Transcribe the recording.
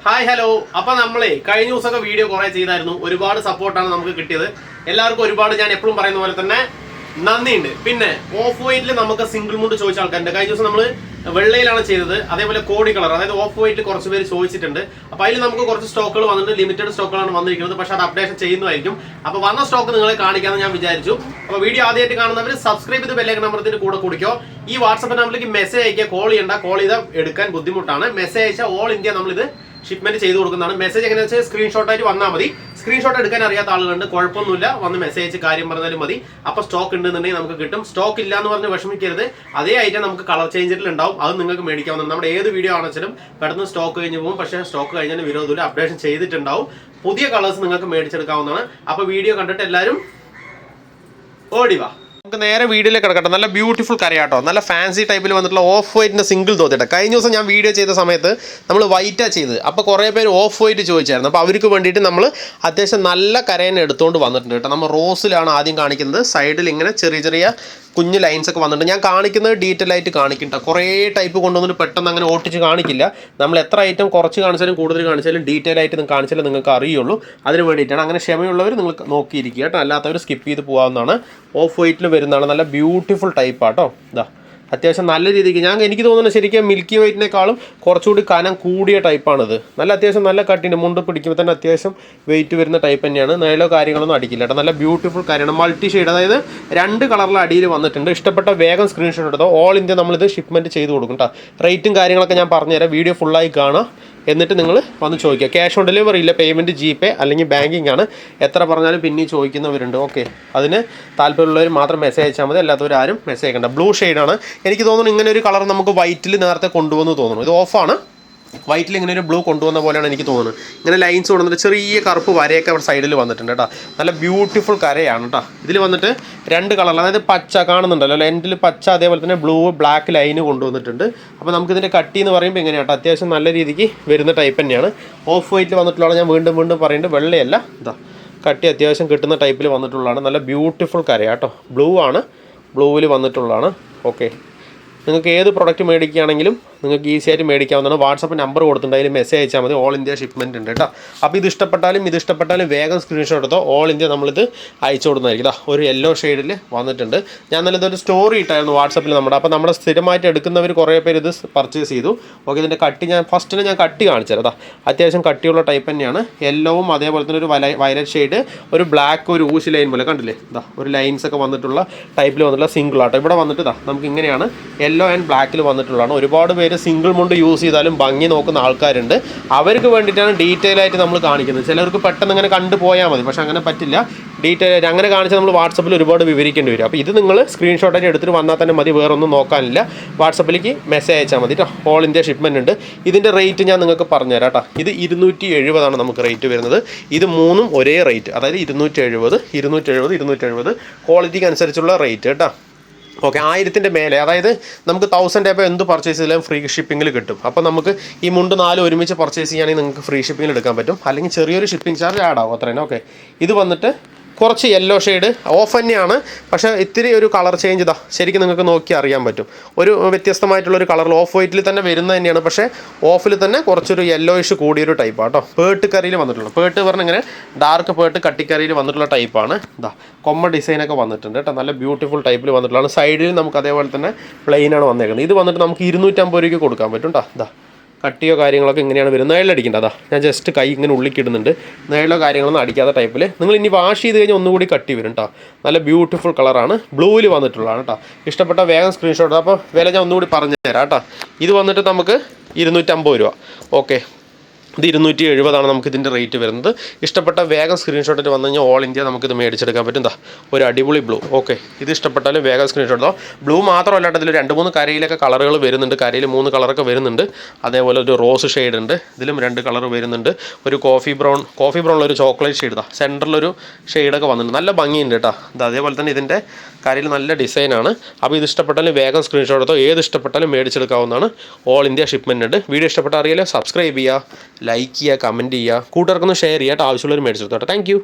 Hi hello. അപ്പോൾ നമ്മളെ കഴിഞ്ഞ ദിവസമൊക്കെ വീഡിയോ കുറേ ചെയ്തായിരുന്നു. ഒരുപാട് സപ്പോർട്ടാണ് നമുക്ക് കിട്ടിയത്. എല്ലാവർക്കും ഒരുപാട് ഞാൻ എപ്പോഴും പറയുന്ന പോലെ തന്നെ നന്ദിയുണ്ട്. പിന്നെ ഓഫ് വൈറ്റിൽ നമുക്ക് സിംഗിൾ മുണ്ട് ചോദിച്ച ആൾക്കാരുണ്ട്. കഴിഞ്ഞ ദിവസം നമ്മൾ വെള്ളയിലാണ് ചെയ്തത്. അതേപോലെ കോടി കളർ, അതായത് ഓഫ് വൈറ്റ് കുറച്ച് പേര് ചോദിച്ചിട്ടുണ്ട്. അപ്പോൾ അതിൽ നമുക്ക് കുറച്ച് സ്റ്റോക്കുകൾ വന്നിട്ട് ലിമിറ്റഡ് സ്റ്റോക്കുകളാണ് വന്നിരിക്കുന്നത്. പക്ഷേ അത് അപ്ഡേഷൻ ചെയ്യുന്നതായിരിക്കും. അപ്പോൾ വന്ന സ്റ്റോക്ക് നിങ്ങളെ കാണിക്കാമെന്ന് ഞാൻ വിചാരിച്ചു. അപ്പോൾ വീഡിയോ ആദ്യമായിട്ട് കാണുന്നവർ സബ്സ്ക്രൈബ് ചെയ്ത് ബെല്ലൈക്കൺ നമ്പറിന്റെ കൂടെ കുടിക്കോ. ഈ വാട്സ്ആപ്പ് നമ്പറിലേക്ക് മെസ്സേജ് അയക്കുക. കോൾ ചെയ്യേണ്ട, കോൾ ചെയ്താൽ എടുക്കാൻ ബുദ്ധിമുട്ടാണ്. മെസ്സേജ് അയച്ചാൽ ഓൾ ഇന്ത്യ നമ്മളിത് ഷിപ്മെന്റ് ചെയ്ത് കൊടുക്കുന്നതാണ്. മെസ്സേജ് എങ്ങനെയാണെന്ന് വെച്ചാൽ സ്ക്രീൻഷോട്ട് ആയിട്ട് വന്നാൽ മതി. സ്ക്രീൻഷോട്ട് എടുക്കാൻ അറിയാത്ത ആളുകളുണ്ട്, കുഴപ്പമൊന്നുമില്ല, വന്ന് മെസ്സേജ് കാര്യം പറഞ്ഞാലും മതി. അപ്പോൾ സ്റ്റോക്ക് ഉണ്ടെന്നുണ്ടെങ്കിൽ നമുക്ക് കിട്ടും. സ്റ്റോക്ക് ഇല്ല എന്ന് പറഞ്ഞ് വിഷമിക്കരുത്. അതേ ഐറ്റം നമുക്ക് കളർ ചേഞ്ചിൽ ഉണ്ടാവും, അത് നിങ്ങൾക്ക് മേടിക്കാവുന്നതാണ്. നമ്മുടെ ഏത് വീഡിയോ ആണെങ്കിലും പെട്ടെന്ന് സ്റ്റോക്ക് കഴിഞ്ഞ് പോകും. പക്ഷേ സ്റ്റോക്ക് കഴിഞ്ഞാൽ വിരോധമില്ല, അപ്ഡേഷൻ ചെയ്തിട്ടുണ്ടാവും. പുതിയ കളേഴ്സ് നിങ്ങൾക്ക് മേടിച്ചെടുക്കാവുന്നതാണ്. അപ്പോൾ വീഡിയോ കണ്ടിട്ട് എല്ലാവരും ഓടിവാ. നമുക്ക് നേരെ വീഡിയോയിലേക്ക് കിടക്കട്ടെ. നല്ല ബ്യൂട്ടിഫുൾ കരയാട്ടോ, നല്ല ഫാൻസി ടൈപ്പിൽ വന്നിട്ടുള്ള ഓഫ് വൈറ്റിൻ്റെ സിംഗിൾ തോത്തിട്ട്. കഴിഞ്ഞ ദിവസം ഞാൻ വീഡിയോ ചെയ്ത സമയത്ത് നമ്മൾ വൈറ്റാണ് ചെയ്തത്. അപ്പോൾ കുറേ പേര് ഓഫ് വൈറ്റ് ചോദിച്ചായിരുന്നു. അപ്പോൾ അവർക്ക് വേണ്ടിയിട്ട് നമ്മൾ അത്യാവശ്യം നല്ല കരേനെ എടുത്തുകൊണ്ട് വന്നിട്ടുണ്ട് കേട്ടോ. നമ്മൾ റോസിലാണ് ആദ്യം കാണിക്കുന്നത്. സൈഡിൽ ഇങ്ങനെ ചെറിയ ചെറിയ കുഞ്ഞ് ലൈൻസ് ഒക്കെ വന്നിട്ടുണ്ട്. ഞാൻ കാണിക്കുന്നത് ഡീറ്റെയിൽ ആയിട്ട് കാണിക്കണ്ട. കുറേ ടൈപ്പ് കൊണ്ടുവന്നിട്ട് പെട്ടെന്ന് അങ്ങനെ ഓട്ടിച്ച് കാണിക്കില്ല. നമ്മൾ എത്ര ഐറ്റം കുറച്ച് കാണിച്ചാലും കൂടുതൽ കാണിച്ചാലും ഡീറ്റെയിൽ ആയിട്ട് നിങ്ങൾക്ക് കാണിച്ചാലും നിങ്ങൾക്ക് അറിയുള്ളൂ. അതിന് വേണ്ടിയിട്ടാണ്. അങ്ങനെ ക്ഷമയുള്ളവർ നിങ്ങൾ നോക്കിയിരിക്കുക കേട്ടോ, അല്ലാത്തവർ സ്കിപ്പ് ചെയ്ത് പോകാവുന്നതാണ്. ഓഫ് വൈറ്റിൽ വരുന്നതാണ്. നല്ല ബ്യൂട്ടിഫുൾ ടൈപ്പാട്ടോ. ഇതാ അത്യാവശ്യം നല്ല രീതിക്ക് എനിക്ക് തോന്നുന്നത് ശരിക്കും മിൽക്കി വൈറ്റിനേക്കാളും കുറച്ചുകൂടി കനം കൂടിയ ടൈപ്പാണിത്. നല്ല അത്യാവശ്യം നല്ല കട്ടിൻ്റെ മുണ്ട് പിടിക്കുമ്പോൾ തന്നെ അത്യാവശ്യം വെയിറ്റ് വരുന്ന ടൈപ്പ് തന്നെയാണ്. നേലോ കാര്യങ്ങളൊന്നും അടിക്കില്ല കേട്ടോ. നല്ല ബ്യൂട്ടിഫുൾ കാര്യമാണ്. മൾട്ടി ഷെയ്ഡ്, അതായത് 2 കളറിൽ അടിയിൽ വന്നിട്ടുണ്ട്. ഇഷ്ടപ്പെട്ട വേഗം സ്ക്രീൻഷോട്ട് എടുത്തോ. ഓൾ ഇന്ത്യ നമ്മളിത് ഷിപ്മെൻറ്റ് ചെയ്ത് കൊടുക്കും കേട്ടോ. റേറ്റും കാര്യങ്ങളൊക്കെ ഞാൻ പറഞ്ഞുതരാം. വീഡിയോ ഫുള്ളായി കാണാം, എന്നിട്ട് നിങ്ങൾ വന്ന് ചോദിക്കുക. ക്യാഷ് ഓൺ ഡെലിവറി ഇല്ല, പേയ്മെൻറ്റ് GPay അല്ലെങ്കിൽ ബാങ്കിങ് ആണ്. എത്ര പറഞ്ഞാലും പിന്നെ ചോദിക്കുന്നവരുണ്ട്. ഓക്കെ, അതിന് താല്പര്യമുള്ളവർ മാത്രം മെസ്സേജ് അയച്ചാൽ മതി, അല്ലാത്തവർ ആരും മെസ്സേജ് അയക്കണ്ട. ബ്ലൂ ഷെയ്ഡാണ്. എനിക്ക് തോന്നുന്നു ഇങ്ങനെ ഒരു കളർ നമുക്ക് വൈറ്റിൽ നേരത്തെ കൊണ്ടുവന്ന് തോന്നുന്നു. ഇത് ഓഫാണ്. വൈറ്റിൽ ഇങ്ങനെ ഒരു ബ്ലൂ കൊണ്ടുവന്ന പോലെയാണ് എനിക്ക് തോന്നുന്നത്. ഇങ്ങനെ ലൈൻസ് കൊണ്ടുവന്നിട്ട് ചെറിയ കറുപ്പ് വരയൊക്കെ അവിടെ സൈഡിൽ വന്നിട്ടുണ്ട് കേട്ടോ. നല്ല ബ്യൂട്ടിഫുൾ കരയാണ് കേട്ടോ. ഇതിൽ വന്നിട്ട് 2 കളർ, അതായത് പച്ച കാണുന്നുണ്ടല്ലോ, എൻഡിൽ പച്ച, അതേപോലെ തന്നെ ബ്ലൂ ബ്ലാക്ക് ലൈന് കൊണ്ടുവന്നിട്ടുണ്ട്. അപ്പോൾ നമുക്കിതിൻ്റെ കട്ടി എന്ന് പറയുമ്പോൾ എങ്ങനെയാണ് കേട്ടോ, അത്യാവശ്യം നല്ല രീതിക്ക് വരുന്ന ടൈപ്പ് തന്നെയാണ്. ഓഫ് വൈറ്റിൽ വന്നിട്ടുള്ളതാണ്. ഞാൻ വീണ്ടും പറയുന്നത് വെള്ളയല്ല, ഇതാ കട്ടി അത്യാവശ്യം കിട്ടുന്ന ടൈപ്പിൽ വന്നിട്ടുള്ളതാണ്. നല്ല ബ്യൂട്ടിഫുൾ കരയാട്ടോ. ബ്ലൂ ആണ്, ബ്ലൂവിൽ വന്നിട്ടുള്ളതാണ്. ഓക്കെ, നിങ്ങൾക്ക് ഏത് പ്രൊഡക്റ്റ് മേടിക്കുകയാണെങ്കിലും നിങ്ങൾക്ക് ഈസി ആയിട്ട് മേടിക്കാവുന്നതാണ്. വാട്സപ്പ് നമ്പർ കൊടുത്തിട്ടുണ്ട്, അതിൽ മെസ്സേജ് അയച്ചാൽ മതി. ഓൾ ഇന്ത്യ ഷിപ്മെൻറ്റ് ഉണ്ട് കേട്ടോ. അപ്പോൾ ഇത് ഇഷ്ടപ്പെട്ടാലും വേഗം സ്ക്രീൻഷോട്ട് എടുത്തോ. ഓൾ ഇന്ത്യ നമ്മളിത് അയച്ചു കൊടുക്കുന്നതായിരിക്കും. ഇതാ ഒരു യെല്ലോ ഷെയ്ഡിൽ വന്നിട്ടുണ്ട്. ഞാൻ നല്ലതൊരു സ്റ്റോറി ഇട്ടായിരുന്നു വാട്സപ്പിൽ നമ്മുടെ. അപ്പോൾ നമ്മുടെ സ്ഥിരമായിട്ട് എടുക്കുന്നവർ കുറേ പേര് ഇത് പർച്ചേസ് ചെയ്തു. ഓക്കെ, ഇതിൻ്റെ കട്ടി ഞാൻ കട്ടി കാണിച്ചു തരാം. അത്യാവശ്യം കട്ടിയുള്ള ടൈപ്പ് തന്നെയാണ്. യെല്ലോവും അതേപോലെ തന്നെ ഒരു വയലറ്റ് ഷെയ്ഡ്, ഒരു ബ്ലാക്ക്, ഒരു ഊശ് ലൈൻ പോലെ കണ്ടില്ലേ. ഇതാ ഒരു ലൈൻസ് ഒക്കെ വന്നിട്ടുള്ള ടൈപ്പിൽ വന്നിട്ടുള്ള സിംഗിൾ ആട്ടോ. ഇവിടെ വന്നിട്ട് ഇതാ നമുക്ക് ഇങ്ങനെയാണ് യെല്ലോ ആൻഡ് ബ്ലാക്കിൽ വന്നിട്ടുള്ളതാണ്. ഒരുപാട് പേര് സിംഗിൾ മുണ്ട് യൂസ് ചെയ്താലും ഭംഗി നോക്കുന്ന ആൾക്കാരുണ്ട്. അവർക്ക് വേണ്ടിയിട്ടാണ് ഡീറ്റെയിൽ ആയിട്ട് നമ്മൾ കാണിക്കുന്നത്. ചിലർക്ക് പെട്ടെന്ന് ഇങ്ങനെ കണ്ടു പോയാൽ മതി, പക്ഷെ അങ്ങനെ പറ്റില്ല. ഡീറ്റെയിൽ ആയിട്ട് അങ്ങനെ കാണിച്ചാൽ നമ്മൾ വാട്സപ്പിൽ ഒരുപാട് വിവരിക്കേണ്ടി വരും. അപ്പോൾ ഇത് നിങ്ങൾ സ്ക്രീൻഷോട്ടായിട്ട് എടുത്തിട്ട് വന്നാൽ തന്നെ മതി, വേറെ ഒന്നും നോക്കാനില്ല. വാട്സപ്പിലേക്ക് മെസ്സേജ് അയച്ചാൽ മതി കേട്ടോ. ഓൾ ഇന്ത്യ ഷിപ്മെൻറ്റ് ഉണ്ട്. ഇതിൻ്റെ റേറ്റ് ഞാൻ നിങ്ങൾക്ക് പറഞ്ഞുതരാം കേട്ടോ. ഇത് 270 നമുക്ക് റേറ്റ് വരുന്നത്. ഇത് മൂന്നും ഒരേ റേറ്റ്, അതായത് 270 ക്വാളിറ്റിക്ക് അനുസരിച്ചുള്ള റേറ്റ് കേട്ടോ. ഓക്കെ, 1000-ൻ്റെ മേലെ, അതായത് നമുക്ക് 1000 രൂപ എന്ത് പർച്ചേസ് ചെയ്താലും ഫ്രീ ഷിപ്പിങ്ങിൽ കിട്ടും. അപ്പോൾ നമുക്ക് ഈ മുണ്ട് 4 ഒരുമിച്ച് പർച്ചേസ് ചെയ്യുകയാണെങ്കിൽ നിങ്ങൾക്ക് ഫ്രീ ഷിപ്പിങ്ങിൽ എടുക്കാൻ പറ്റും. അല്ലെങ്കിൽ ചെറിയൊരു ഷിപ്പിംഗ് ചാർജ് ആഡ് ആവും, അത്ര തന്നെ. ഓക്കെ, ഇത് വന്നിട്ട് കുറച്ച് യെല്ലോ ഷെയ്ഡ് ഓഫ് തന്നെയാണ്, പക്ഷേ ഇത്തിരി ഒരു കളർ ചേഞ്ച് ഇതാ ശരിക്കും നിങ്ങൾക്ക് നോക്കി അറിയാൻ പറ്റും. ഒരു വ്യത്യസ്തമായിട്ടുള്ളൊരു കളറിൽ ഓഫ് വൈറ്റിൽ തന്നെ വരുന്നത് തന്നെയാണ്, പക്ഷേ ഓഫിൽ തന്നെ കുറച്ചൊരു യെല്ലോയിഷ് കൂടിയൊരു ടൈപ്പാണ് കേട്ടോ. പേട്ട് കറിയിൽ വന്നിട്ടുള്ളത്. പേട്ട് പറഞ്ഞാൽ ഇങ്ങനെ ഡാർക്ക് പേട്ട് കട്ടിക്കറിയിൽ വന്നിട്ടുള്ള ടൈപ്പാണ്. ഇതാ കൊമ്മ ഡിസൈനൊക്കെ വന്നിട്ടുണ്ട് കേട്ടോ. നല്ല ബ്യൂട്ടിഫുൾ ടൈപ്പിൽ വന്നിട്ടുള്ളതാണ്. സൈഡിൽ നമുക്ക് അതേപോലെ തന്നെ പ്ലെയിനാണ് വന്നേക്കുന്നത്. ഇത് വന്നിട്ട് നമുക്ക് 250 രൂപയ്ക്ക് കൊടുക്കാൻ പറ്റും കേട്ടോ. ഇതാ കട്ടിയോ കാര്യങ്ങളൊക്കെ ഇങ്ങനെയാണ് വരുന്നത്. നേളിലടിക്കേണ്ട. അതാ ഞാൻ ജസ്റ്റ് കൈ ഇങ്ങനെ ഉള്ളിക്കിടുന്നുണ്ട്. നേളോ കാര്യങ്ങളൊന്നും അടിക്കാത്ത ടൈപ്പിൽ. നിങ്ങൾ ഇനി വാഷ് ചെയ്ത് കഴിഞ്ഞാൽ ഒന്നുകൂടി കട്ടി വരും കേട്ടോ. നല്ല ബ്യൂട്ടിഫുൾ കളറാണ്. ബ്ലൂവിൽ വന്നിട്ടുള്ളതാണ് കേട്ടോ. ഇഷ്ടപ്പെട്ട വേഗം സ്ക്രീൻഷോട്ട്. അപ്പോൾ വില ഞാൻ ഒന്നുകൂടി പറഞ്ഞു തരാം കേട്ടോ. ഇത് വന്നിട്ട് നമുക്ക് 250 രൂപ. ഓക്കെ, ഇത് 270 നമുക്ക് ഇതിൻ്റെ റേറ്റ് വരുന്നത്. ഇഷ്ടപ്പെട്ട വേഗം സ്ക്രീൻഷോട്ടിൽ വന്നു കഴിഞ്ഞാൽ ഓൾ ഇന്ത്യ നമുക്കിത് മേടിച്ചെടുക്കാൻ പറ്റും. എന്താ ഒരു അടിപൊളി ബ്ലൂ. ഓക്കെ, ഇത് ഇഷ്ടപ്പെട്ടാലും വേഗം സ്ക്രീൻഷോട്ട് എടുത്തോ. ബ്ലൂ മാത്രമല്ല, ഇതിൽ 2-3 കരയിലൊക്കെ കളറുകൾ വരുന്നുണ്ട്. കരയിൽ 3 കളറൊക്കെ വരുന്നുണ്ട്. അതേപോലെ ഒരു റോസ് ഷെയ്ഡ് ഉണ്ട്. ഇതിലും 2 കളർ വരുന്നുണ്ട്. ഒരു കോഫി ബ്രൗണിലൊരു ചോക്ലേറ്റ് ഷെയ്ഡ്. ഇതാ സെൻറ്ററിലൊരു ഷെയ്ഡൊക്കെ വന്നിട്ടുണ്ട്. നല്ല ഭംഗിയുണ്ട് കേട്ടോ. ഇത് അതേപോലെ തന്നെ ഇതിൻ്റെ കരയിൽ നല്ല ഡിസൈനാണ്. അപ്പോൾ ഇത് ഇഷ്ടപ്പെട്ടാലും വേഗം സ്ക്രീൻഷോട്ട് എടുത്തോ. ഏത് ഇഷ്ടപ്പെട്ടാലും മേടിച്ചെടുക്കാവുന്നതാണ്. ഓൾ ഇന്ത്യ ഷിപ്മെൻറ്റ് ഉണ്ട്. വീഡിയോ ഇഷ്ടപ്പെട്ടാൽ അറിയില്ല, സബ്സ്ക്രൈബ് ചെയ്യുക, ലൈക്ക് ചെയ്യുക, കമൻറ്റ് ചെയ്യുക, കൂട്ടുകാർക്കൊന്ന് ഷെയർ ചെയ്യുക. ആവശ്യമുള്ളവർ മേടിച്ചെടുത്തോട്ടെ. Thank you.